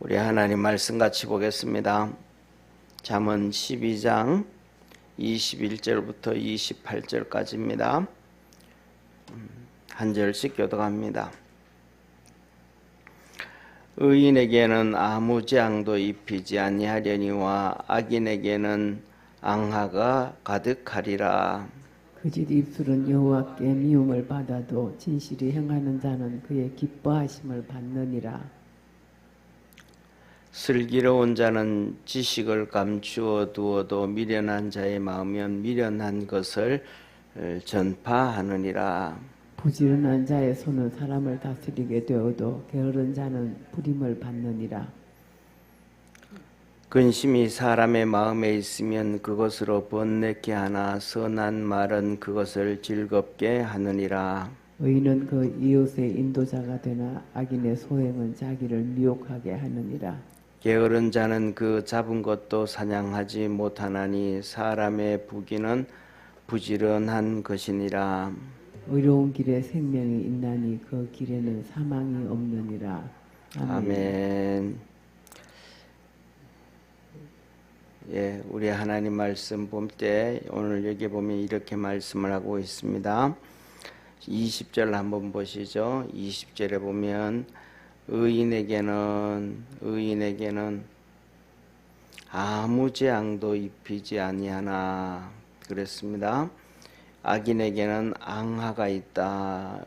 우리 하나님 말씀 같이 보겠습니다. 잠언 12장 21절부터 28절까지입니다. 한 절씩 교독합니다. 의인에게는 아무 재앙도 입히지 아니하려니와 악인에게는 앙하가 가득하리라. 그짓 입술은 여호와께 미움을 받아도 진실이 행하는 자는 그의 기뻐하심을 받느니라. 슬기로운 자는 지식을 감추어 두어도 미련한 자의 마음은 미련한 것을 전파하느니라. 부지런한 자의 손은 사람을 다스리게 되어도 게으른 자는 부림을 받느니라. 근심이 사람의 마음에 있으면 그것으로 번뇌케 하나 선한 말은 그것을 즐겁게 하느니라. 의인은 그 이웃의 인도자가 되나 악인의 소행은 자기를 미혹하게 하느니라. 게으른 자는 그 잡은 것도 사냥하지 못하나니 사람의 부귀는 부지런한 것이니라. 의로운 길에 생명이 있나니 그 길에는 사망이 없느니라. 아멘. 예, 우리 하나님 말씀 볼 때 오늘 여기 보면 이렇게 말씀을 하고 있습니다. 20절 한번 보시죠. 20절에 보면 의인에게는 아무 재앙도 입히지 아니하나 그랬습니다. 악인에게는 앙하가 있다.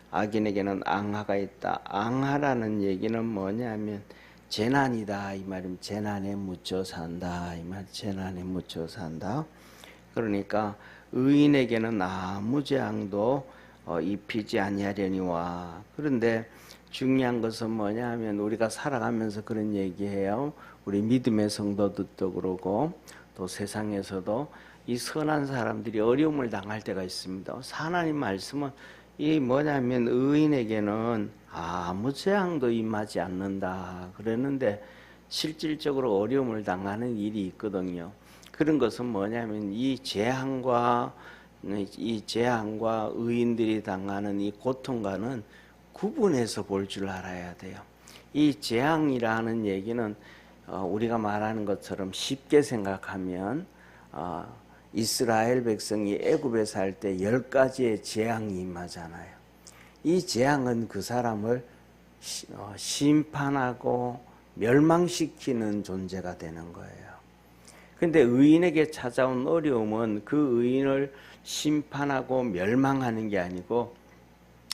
악인에게는 앙하가 있다. 앙하라는 얘기는 뭐냐면 재난이다 이 말입니다. 재난에 묻혀 산다 이 말. 재난에 묻혀 산다. 그러니까 의인에게는 아무 재앙도 입히지 아니하려니와. 그런데 중요한 것은 뭐냐 하면 우리가 살아가면서 그런 얘기해요. 우리 믿음의 성도들도 그러고 또 세상에서도 이 선한 사람들이 어려움을 당할 때가 있습니다. 하나님 말씀은 이 뭐냐면 의인에게는 아무 재앙도 임하지 않는다 그랬는데 실질적으로 어려움을 당하는 일이 있거든요. 그런 것은 뭐냐면 이 재앙과 의인들이 당하는 이 고통과는 구분해서 볼 줄 알아야 돼요. 이 재앙이라는 얘기는 우리가 말하는 것처럼 쉽게 생각하면 이스라엘 백성이 애굽에 살 때 10가지의 재앙이 임하잖아요. 이 재앙은 그 사람을 심판하고 멸망시키는 존재가 되는 거예요. 그런데 의인에게 찾아온 어려움은 그 의인을 심판하고 멸망하는 게 아니고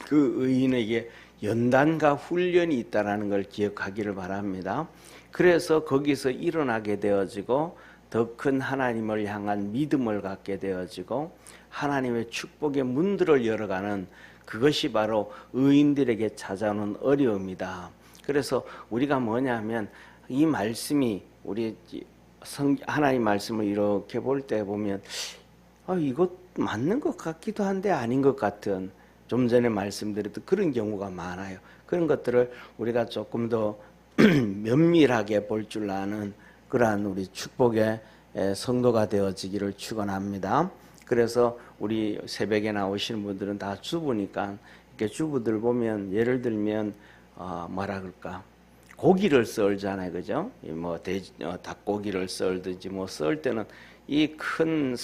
그 의인에게 연단과 훈련이 있다는 걸 기억하기를 바랍니다. 그래서 거기서 일어나게 되어지고 더 큰 하나님을 향한 믿음을 갖게 되어지고 하나님의 축복의 문들을 열어가는 그것이 바로 의인들에게 찾아오는 어려움이다. 그래서 우리가 뭐냐면 이 말씀이 우리 하나님 말씀을 이렇게 볼 때 보면 이거 맞는 것 같기도 한데 아닌 것 같은, 좀 전에 말씀드렸던 그런 경우가 많아요. 그런 것들을 우리가 조금 더 면밀하게 볼 줄 아는 그러한 우리 축복의 성도가 되어지기를 축원합니다. 그래서 우리 새벽에 나오시는 분들은 다 주부니까 이렇게 주부들 보면 예를 들면 뭐라 그럴까, 고기를 썰잖아요, 그죠? 뭐 닭고기를 썰든지 뭐 썰 때는 이 큰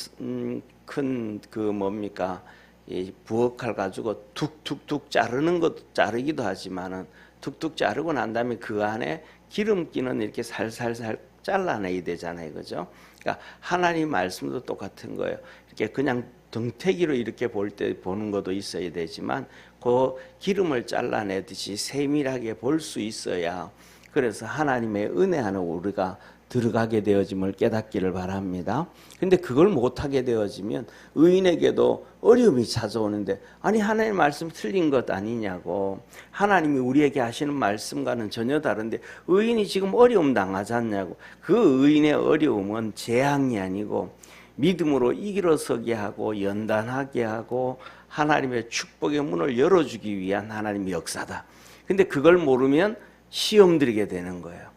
그 뭡니까, 이 부엌칼 가지고 툭툭툭 자르는 것도 자르기도 하지만은 툭툭 자르고 난 다음에 그 안에 기름기는 이렇게 살살살 잘라내야 되잖아요, 그죠? 그러니까 하나님 말씀도 똑같은 거예요. 이렇게 그냥 덩태기로 이렇게 보는 것도 있어야 되지만 그 기름을 잘라내듯이 세밀하게 볼 수 있어야, 그래서 하나님의 은혜 안에 우리가 들어가게 되어짐을 깨닫기를 바랍니다. 근데 그걸 못하게 되어지면 의인에게도 어려움이 찾아오는데, 아니 하나님 말씀 틀린 것 아니냐고, 하나님이 우리에게 하시는 말씀과는 전혀 다른데 의인이 지금 어려움 당하지 않냐고. 그 의인의 어려움은 재앙이 아니고 믿음으로 일어서게 하고 연단하게 하고 하나님의 축복의 문을 열어주기 위한 하나님의 역사다. 근데 그걸 모르면 시험 들게 되는 거예요.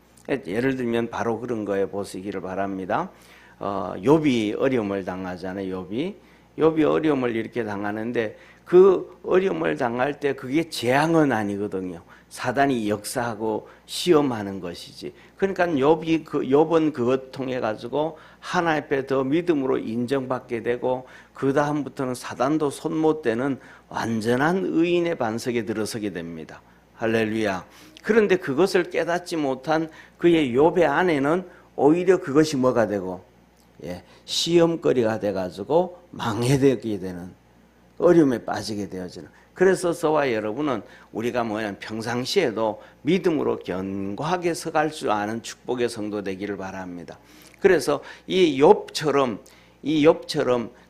예를 들면 바로 그런 거에 보시기를 바랍니다. 욥이 어려움을 당하잖아요. 욥이 어려움을 이렇게 당하는데 그 어려움을 당할 때 그게 재앙은 아니거든요. 사단이 역사하고 시험하는 것이지. 그러니까 욥은 그것 통해 가지고 하나님 앞에 더 믿음으로 인정받게 되고 그 다음부터는 사단도 손 못 대는 완전한 의인의 반석에 들어서게 됩니다. 할렐루야. 그런데 그것을 깨닫지 못한 그의 욥의 아내는 오히려 그것이 뭐가 되고 시험거리가 돼가지고 망해되게 되는, 어려움에 빠지게 되어지는. 그래서 저와 여러분은 우리가 평상시에도 믿음으로 견고하게 서갈 줄 아는 축복의 성도 되기를 바랍니다. 그래서 이 욥처럼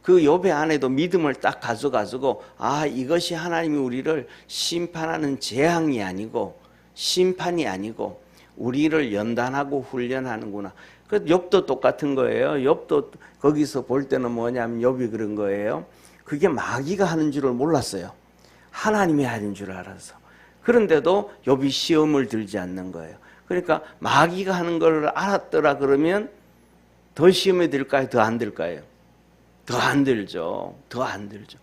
그 욥의 안에도 믿음을 딱 가져가지고 이것이 하나님이 우리를 심판하는 재앙이 아니고 심판이 아니고 우리를 연단하고 훈련하는구나. 그 욥도 똑같은 거예요. 욥도 거기서 볼 때는 뭐냐면 욥이 그런 거예요. 그게 마귀가 하는 줄을 몰랐어요. 하나님이 하는 줄 알아서. 그런데도 욥이 시험을 들지 않는 거예요. 그러니까 마귀가 하는 걸 알았더라 그러면 더 시험에 들까요? 더 안 들까요? 더 안 들죠. 더 안 들죠.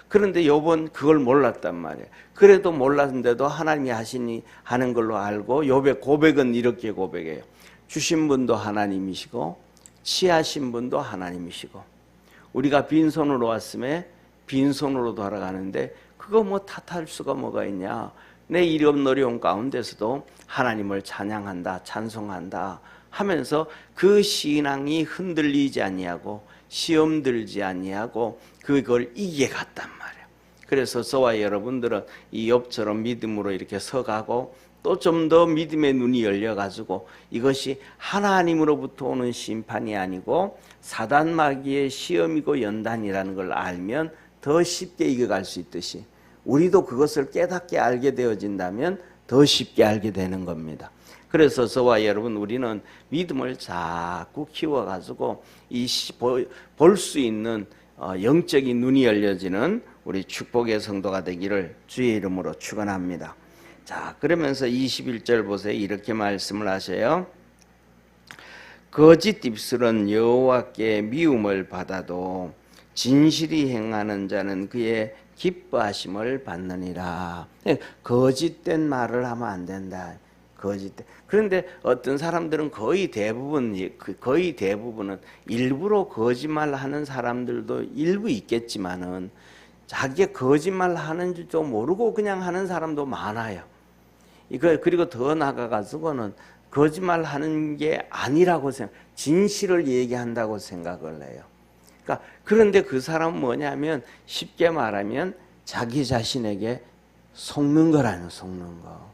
그런데 욥은 그걸 몰랐단 말이에요. 그래도 몰랐는데도 하나님이 하는 걸로 알고 욥의 고백은 이렇게 고백해요. 주신 분도 하나님이시고 취하신 분도 하나님이시고 우리가 빈손으로 왔음에 빈손으로 돌아가는데 그거 탓할 수가 뭐가 있냐. 내 이름 어려운 가운데서도 하나님을 찬양한다, 찬송한다 하면서 그 신앙이 흔들리지 아니하고 시험 들지 아니하고 그걸 이겨 갔단 말이에요. 그래서 저와 여러분들은 이 욥처럼 믿음으로 이렇게 서가고 또 좀 더 믿음의 눈이 열려가지고 이것이 하나님으로부터 오는 심판이 아니고 사단 마귀의 시험이고 연단이라는 걸 알면 더 쉽게 이겨갈 수 있듯이 우리도 그것을 깨닫게 알게 되어진다면 더 쉽게 알게 되는 겁니다. 그래서 저와 여러분 우리는 믿음을 자꾸 키워가지고 볼 수 있는 영적인 눈이 열려지는 우리 축복의 성도가 되기를 주의 이름으로 축원합니다. 자, 그러면서 21절 보세요. 이렇게 말씀을 하셔요. 거짓 입술은 여호와께 미움을 받아도 진실이 행하는 자는 그의 기뻐하심을 받느니라. 거짓된 말을 하면 안 된다. 거짓된. 그런데 어떤 사람들은 거의 대부분은 일부러 거짓말하는 사람들도 일부 있겠지만은 자기가 거짓말하는 줄도 모르고 그냥 하는 사람도 많아요. 그리고 더 나아가가지고는 거짓말하는 게 아니라고 진실을 얘기한다고 생각을 해요. 그런데 그 사람은 뭐냐면 쉽게 말하면 자기 자신에게 속는 거라는 속는 거.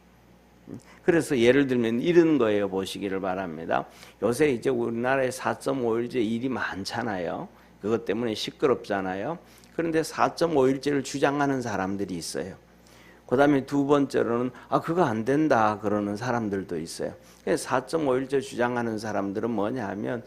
그래서 예를 들면 이런 거예요. 보시기를 바랍니다. 요새 이제 우리나라에 4.5일제 일이 많잖아요. 그것 때문에 시끄럽잖아요. 그런데 4.5일제를 주장하는 사람들이 있어요. 그 다음에 두 번째로는 그거 안 된다 그러는 사람들도 있어요. 4.5일제 주장하는 사람들은 뭐냐 하면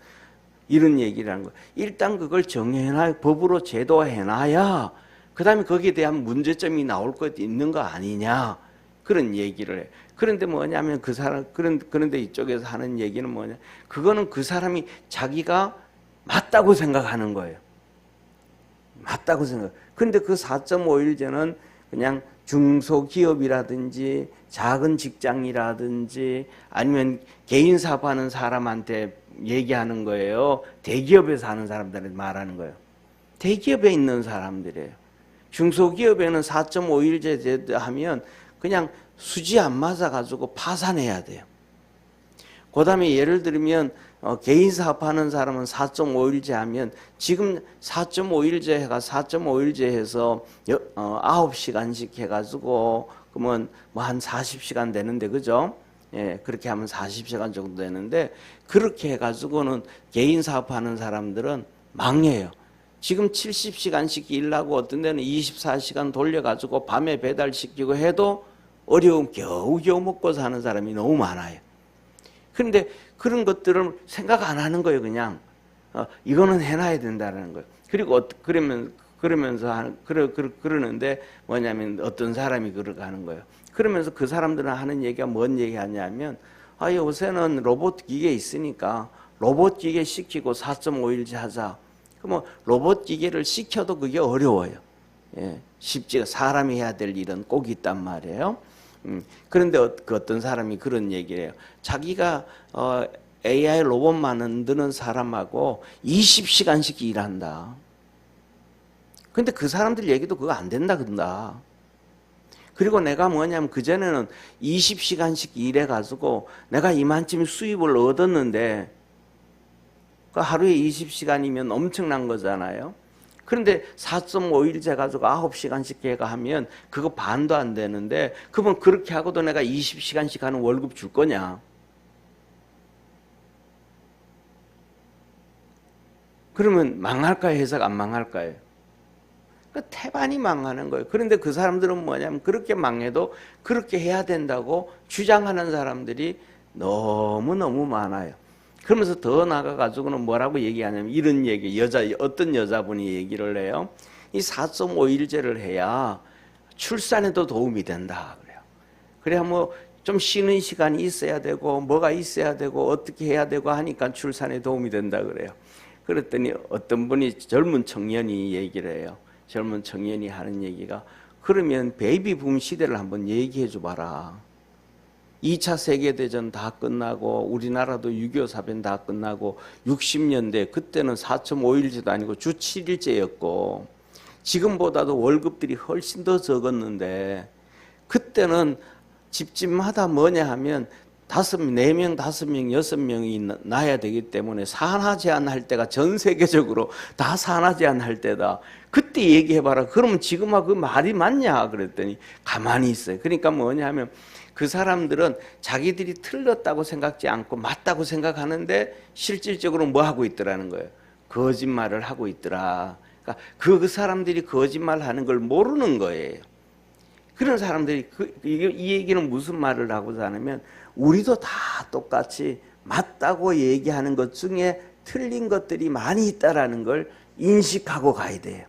이런 얘기를 하는 거예요. 일단 그걸 정해놔야, 법으로 제도화해놔야 그 다음에 거기에 대한 문제점이 나올 것 있는 거 아니냐 그런 얘기를 해요. 그런데 뭐냐면 그런데 이쪽에서 하는 얘기는 뭐냐, 그거는 그 사람이 자기가 맞다고 생각하는 거예요. 맞다고 생각. 그런데 그 4.5일제는 그냥 중소기업이라든지 작은 직장이라든지 아니면 개인 사업하는 사람한테 얘기하는 거예요. 대기업에서 하는 사람들한테 말하는 거예요. 대기업에 있는 사람들이에요. 중소기업에는 4.5일제 하면 그냥 수지 안 맞아가지고 파산해야 돼요. 그 다음에 예를 들면 개인 사업하는 사람은 4.5일제 하면 지금 4.5일제 해가 4.5일제 해서 9시간씩 해가지고 그러면 뭐 한 40시간 되는데 그죠? 예, 그렇게 하면 40시간 정도 되는데 그렇게 해가지고는 개인 사업하는 사람들은 망해요. 지금 70시간씩 일하고 어떤 데는 24시간 돌려가지고 밤에 배달시키고 해도 어려움 겨우겨우 먹고 사는 사람이 너무 많아요. 그런데 그런 것들을 생각 안 하는 거예요. 그냥 이거는 해놔야 된다는 거예요. 그리고 그러는데 뭐냐면 어떤 사람이 그러고 하는 거예요. 그러면서 그 사람들은 하는 얘기가 뭔 얘기하냐면 요새는 로봇 기계 있으니까 로봇 기계 시키고 4.5일제 하자. 그러면 로봇 기계를 시켜도 그게 어려워요. 예, 쉽지가 사람이 해야 될 일은 꼭 있단 말이에요. 그런데 그 어떤 사람이 그런 얘기를 해요. 자기가 AI 로봇 만드는 사람하고 20시간씩 일한다. 근데 그 사람들 얘기도 그거 안 된다 그런다. 그리고 내가 뭐냐면 그전에는 20시간씩 일해가지고 내가 이만큼 수입을 얻었는데 그 하루에 20시간이면 엄청난 거잖아요. 그런데 4.5일제 가지고 9시간씩 걔가 하면 그거 반도 안 되는데 그러면 그렇게 하고도 내가 20시간씩 하는 월급 줄 거냐? 그러면 망할까요? 회사가 안 망할까요? 그 태반이 망하는 거예요. 그런데 그 사람들은 뭐냐면 그렇게 망해도 그렇게 해야 된다고 주장하는 사람들이 너무너무 많아요. 그러면서 더 나아가가지고는 뭐라고 얘기하냐면 이런 얘기, 어떤 여자분이 얘기를 해요. 이 4.5일제를 해야 출산에도 도움이 된다. 그래요. 그래야 뭐 좀 쉬는 시간이 있어야 되고 뭐가 있어야 되고 어떻게 해야 되고 하니까 출산에 도움이 된다 그래요. 그랬더니 어떤 분이 젊은 청년이 얘기를 해요. 젊은 청년이 하는 얘기가 그러면 베이비붐 시대를 한번 얘기해 줘봐라. 2차 세계대전 다 끝나고 우리나라도 6.25 사변 다 끝나고 60년대 그때는 4.5일제도 아니고 주 7일제였고 지금보다도 월급들이 훨씬 더 적었는데 그때는 집집마다 뭐냐 하면 4명, 5명, 6명이 낳아야 되기 때문에 산하 제한할 때가 전 세계적으로 다 산하 제한할 때다. 그때 얘기해봐라. 그러면 지금하고 그 말이 맞냐? 그랬더니 가만히 있어요. 그러니까 뭐냐 하면 그 사람들은 자기들이 틀렸다고 생각지 않고 맞다고 생각하는데 실질적으로 뭐 하고 있더라는 거예요. 거짓말을 하고 있더라. 그러니까 그 사람들이 거짓말하는 걸 모르는 거예요. 그런 사람들이 이 얘기는 무슨 말을 하고자 하냐면 우리도 다 똑같이 맞다고 얘기하는 것 중에 틀린 것들이 많이 있다라는 걸 인식하고 가야 돼요.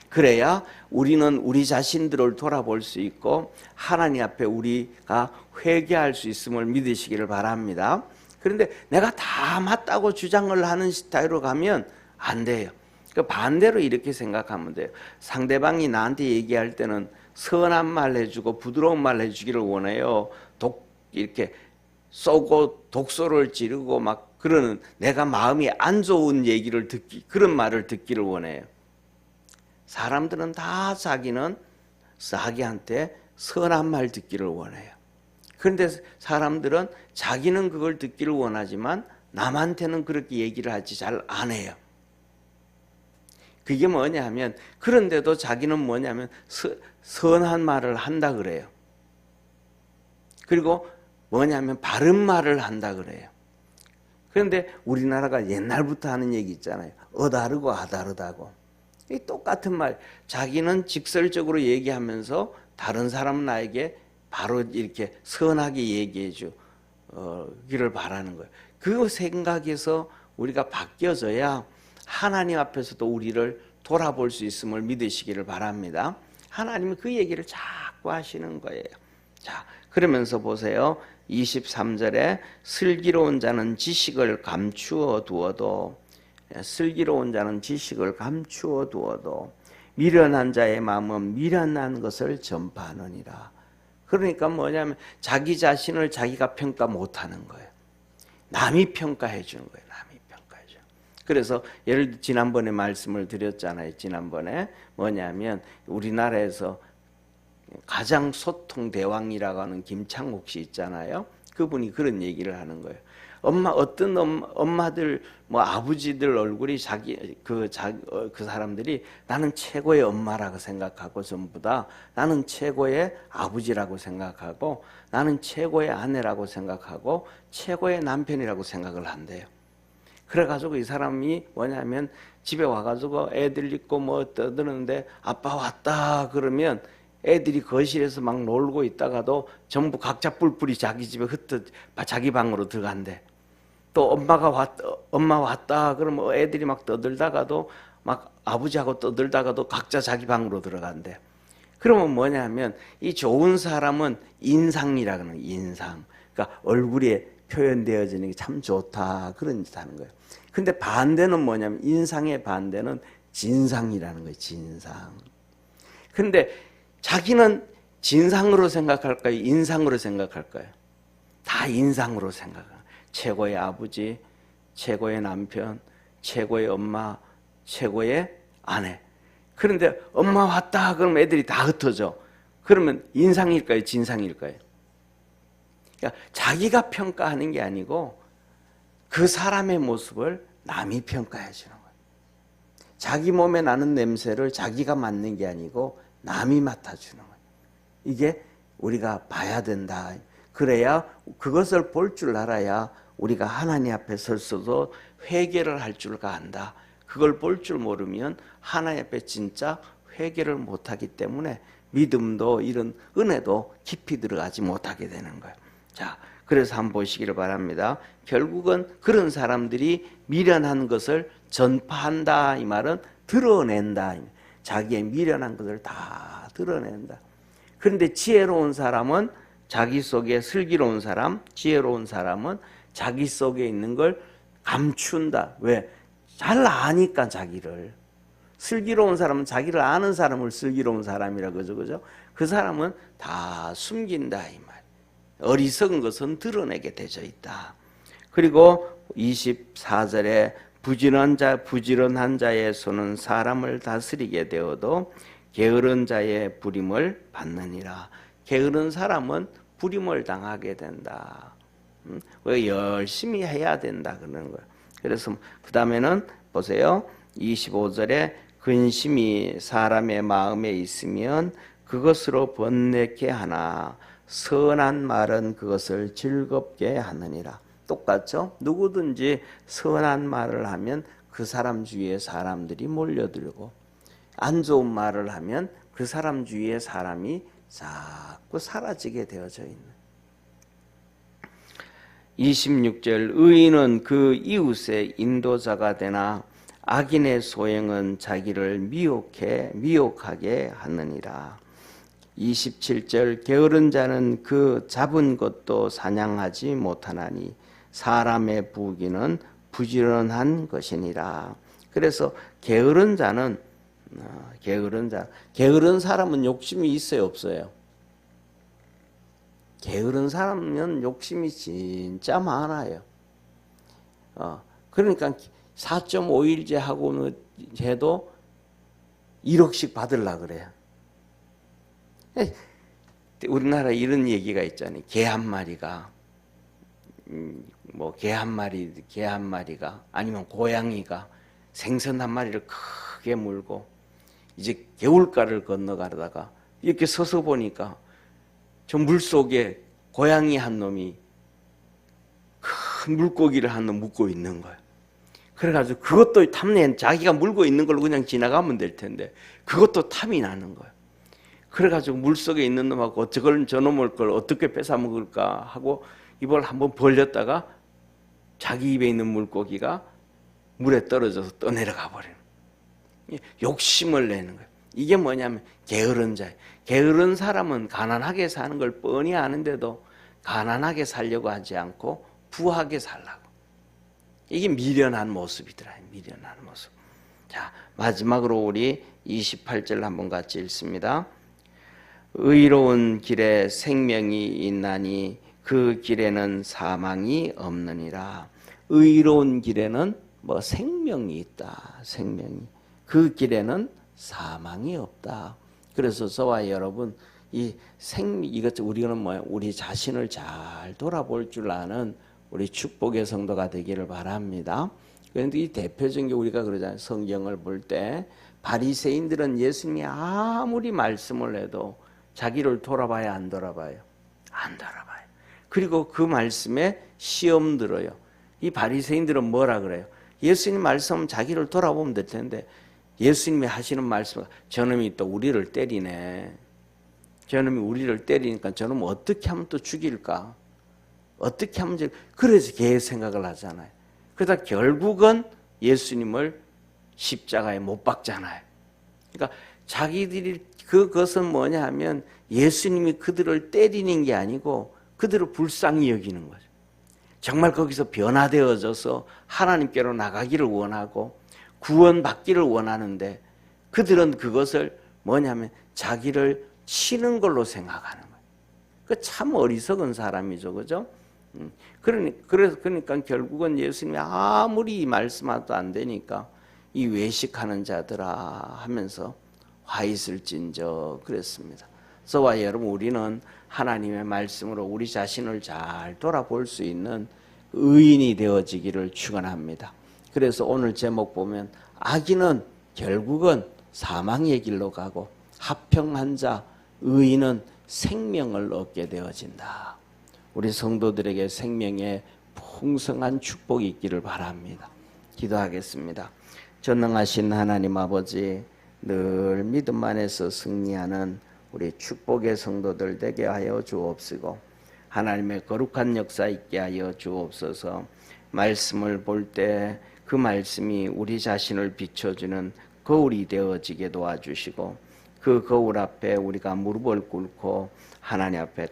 그래야 우리는 우리 자신들을 돌아볼 수 있고 하나님 앞에 우리가 회개할 수 있음을 믿으시기를 바랍니다. 그런데 내가 다 맞다고 주장을 하는 스타일로 가면 안 돼요. 그 반대로 이렇게 생각하면 돼요. 상대방이 나한테 얘기할 때는 선한 말 해주고 부드러운 말 해주기를 원해요. 이렇게 쏘고 독소를 지르고 막 그러는 내가 마음이 안 좋은 얘기를 그런 말을 듣기를 원해요. 사람들은 다 자기한테 선한 말 듣기를 원해요. 그런데 사람들은 자기는 그걸 듣기를 원하지만 남한테는 그렇게 얘기를 하지 잘 안 해요. 그게 뭐냐 하면 그런데도 자기는 뭐냐면 선한 말을 한다 그래요. 그리고 뭐냐면 바른 말을 한다 그래요. 그런데 우리나라가 옛날부터 하는 얘기 있잖아요. 어다르고 아다르다고. 이 똑같은 말. 자기는 직설적으로 얘기하면서 다른 사람 나에게 바로 이렇게 선하게 얘기해 주기를 바라는 거예요. 그 생각에서 우리가 바뀌어져야 하나님 앞에서도 우리를 돌아볼 수 있음을 믿으시기를 바랍니다. 하나님은 그 얘기를 자꾸 하시는 거예요. 자, 그러면서 보세요. 23절에 슬기로운 자는 지식을 감추어 두어도 슬기로운 자는 지식을 감추어 두어도 미련한 자의 마음은 미련한 것을 전파하느니라. 그러니까 뭐냐면 자기 자신을 자기가 평가 못하는 거예요. 남이 평가해 주는 거예요. 남이 평가해 줘. 그래서 예를 들어 지난번에 말씀을 드렸잖아요. 지난번에 뭐냐면 우리나라에서 가장 소통 대왕이라고 하는 김창옥 씨 있잖아요. 그분이 그런 얘기를 하는 거예요. 어떤 엄마들, 뭐 아버지들 얼굴이 그 사람들이 나는 최고의 엄마라고 생각하고 전부 다 나는 최고의 아버지라고 생각하고 나는 최고의 아내라고 생각하고 최고의 남편이라고 생각을 한대요. 그래가지고 이 사람이 뭐냐면 집에 와가지고 애들 있고 뭐 떠드는데 아빠 왔다 그러면 애들이 거실에서 막 놀고 있다가도 전부 각자 뿔뿔이 자기 집에 자기 방으로 들어간대. 또 엄마 왔다 그러면 애들이 막 떠들다가도 막 아버지하고 떠들다가도 각자 자기 방으로 들어간대. 그러면 뭐냐면 이 좋은 사람은 인상이라 그러는 인상. 그러니까 얼굴에 표현되어지는 게 참 좋다 그런 짓 하는 거예요. 근데 반대는 뭐냐면 인상의 반대는 진상이라는 거예요. 진상. 근데 자기는 진상으로 생각할까요? 인상으로 생각할까요? 다 인상으로 생각해요. 최고의 아버지, 최고의 남편, 최고의 엄마, 최고의 아내. 그런데 엄마 왔다 그러면 애들이 다 흩어져. 그러면 인상일까요? 진상일까요? 그러니까 자기가 평가하는 게 아니고 그 사람의 모습을 남이 평가해 주는 거예요. 자기 몸에 나는 냄새를 자기가 맡는 게 아니고 남이 맡아주는 거예요. 이게 우리가 봐야 된다. 그래야 그것을 볼 줄 알아야 우리가 하나님 앞에 설서도 회개를 할 줄 안다. 그걸 볼 줄 모르면 하나님 앞에 진짜 회개를 못하기 때문에 믿음도 이런 은혜도 깊이 들어가지 못하게 되는 거예요. 자, 그래서 한번 보시기를 바랍니다. 결국은 그런 사람들이 미련한 것을 전파한다 이 말은 드러낸다. 자기의 미련한 것을 다 드러낸다. 그런데 지혜로운 사람은 자기 속에 슬기로운 사람, 지혜로운 사람은 자기 속에 있는 걸 감춘다. 왜? 잘 아니까 자기를. 슬기로운 사람은 자기를 아는 사람을 슬기로운 사람이라 그죠? 그 사람은 다 숨긴다 이 말. 어리석은 것은 드러내게 되어 있다. 그리고 24절에 부지런한 자의 손은 사람을 다스리게 되어도 게으른 자의 부림을 받느니라. 게으른 사람은 부림을 당하게 된다. 열심히 해야 된다 그러는 거예요. 그래서 그 다음에는 보세요. 25절에 근심이 사람의 마음에 있으면 그것으로 번뇌케 하나 선한 말은 그것을 즐겁게 하느니라. 똑같죠? 누구든지 선한 말을 하면 그 사람 주위에 사람들이 몰려들고 안 좋은 말을 하면 그 사람 주위에 사람이 자꾸 사라지게 되어져 있는. 26절 의인은 그 이웃의 인도자가 되나 악인의 소행은 자기를 미혹하게 하느니라. 27절 게으른 자는 그 잡은 것도 사냥하지 못하나니 사람의 부귀는 부지런한 것이니라. 그래서 게으른 사람은 욕심이 있어요, 없어요? 게으른 사람은 욕심이 진짜 많아요. 그러니까 4.5일제 하고는 해도 1억씩 받으려고 그래요. 우리나라에 이런 얘기가 있잖아요. 개 한 마리가 개 한 마리가 아니면 고양이가 생선 한 마리를 크게 물고 이제 개울가를 건너가다가 이렇게 서서 보니까 저 물속에 고양이 한 놈이 큰 물고기를 한 놈 묶고 있는 거예요. 그래가지고 그것도 탐내, 자기가 물고 있는 걸로 그냥 지나가면 될 텐데 그것도 탐이 나는 거예요. 그래가지고 물속에 있는 놈하고 저놈을 걸 어떻게 뺏어 먹을까 하고 입을 한번 벌렸다가 자기 입에 있는 물고기가 물에 떨어져서 떠내려가 버려요. 욕심을 내는 거예요. 이게 뭐냐면 게으른 자예요. 게으른 사람은 가난하게 사는 걸 뻔히 아는데도 가난하게 살려고 하지 않고 부하게 살라고. 이게 미련한 모습이더라. 미련한 모습. 자, 마지막으로 우리 28절 한번 같이 읽습니다. 의로운 길에 생명이 있나니 그 길에는 사망이 없느니라. 의로운 길에는 생명이 있다. 생명이. 그 길에는 사망이 없다. 그래서 저와 여러분 이것 우리는 우리 자신을 잘 돌아볼 줄 아는 우리 축복의 성도가 되기를 바랍니다. 그런데 이 대표적인 게 우리가 그러잖아요. 성경을 볼 때 바리새인들은 예수님이 아무리 말씀을 해도 자기를 돌아봐야 안 돌아봐요. 안 돌아봐요. 그리고 그 말씀에 시험 들어요. 이 바리새인들은 뭐라 그래요? 예수님 말씀은 자기를 돌아보면 될 텐데 예수님이 하시는 말씀, 저놈이 또 우리를 때리네. 저놈이 우리를 때리니까 저놈 어떻게 하면 또 죽일까? 어떻게 하면 그래서 걔 생각을 하잖아요. 그러다 결국은 예수님을 십자가에 못 박잖아요. 그러니까 자기들이 그것은 뭐냐 하면 예수님이 그들을 때리는 게 아니고 그들을 불쌍히 여기는 거죠. 정말 거기서 변화되어져서 하나님께로 나가기를 원하고 구원받기를 원하는데 그들은 그것을 뭐냐면 자기를 치는 걸로 생각하는 거예요. 그 참 어리석은 사람이죠, 그죠? 그러니까 결국은 예수님이 아무리 말씀해도 안 되니까 이 외식하는 자들아 하면서 화 있을진저 그랬습니다. 저와 여러분, 우리는 하나님의 말씀으로 우리 자신을 잘 돌아볼 수 있는 의인이 되어지기를 축원합니다. 그래서 오늘 제목 보면 악인은 결국은 사망의 길로 가고 합평한 자 의인은 생명을 얻게 되어진다. 우리 성도들에게 생명의 풍성한 축복이 있기를 바랍니다. 기도하겠습니다. 전능하신 하나님 아버지, 늘 믿음 안에서 승리하는 우리 축복의 성도들 되게 하여 주옵시고 하나님의 거룩한 역사 있게 하여 주옵소서. 말씀을 볼 때 그 말씀이 우리 자신을 비춰주는 거울이 되어지게 도와주시고 그 거울 앞에 우리가 무릎을 꿇고 하나님 앞에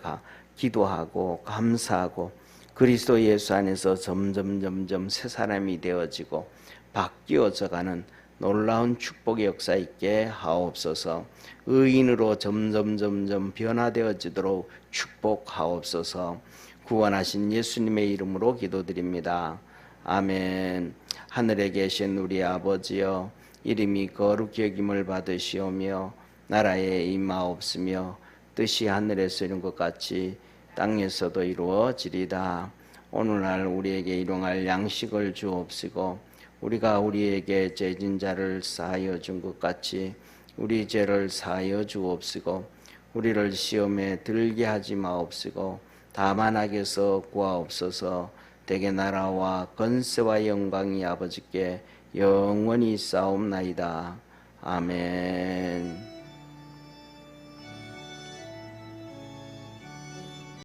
기도하고 감사하고 그리스도 예수 안에서 점점 새 사람이 되어지고 바뀌어져가는 놀라운 축복의 역사 있게 하옵소서. 의인으로 점점 변화되어지도록 축복하옵소서. 구원하신 예수님의 이름으로 기도드립니다. 아멘. 하늘에 계신 우리 아버지여, 이름이 거룩히 여김을 받으시오며 나라에 임하옵시며 뜻이 하늘에서 이룬 것 같이 땅에서도 이루어지리다. 오늘날 우리에게 일용할 양식을 주옵시고 우리가 우리에게 죄진 자를 사하여 준 것 같이 우리 죄를 사하여 주옵시고 우리를 시험에 들게 하지 마옵시고 다만 악에서 구하옵소서. 대개 나라와 권세와 영광이 아버지께 영원히 싸움나이다. 아멘.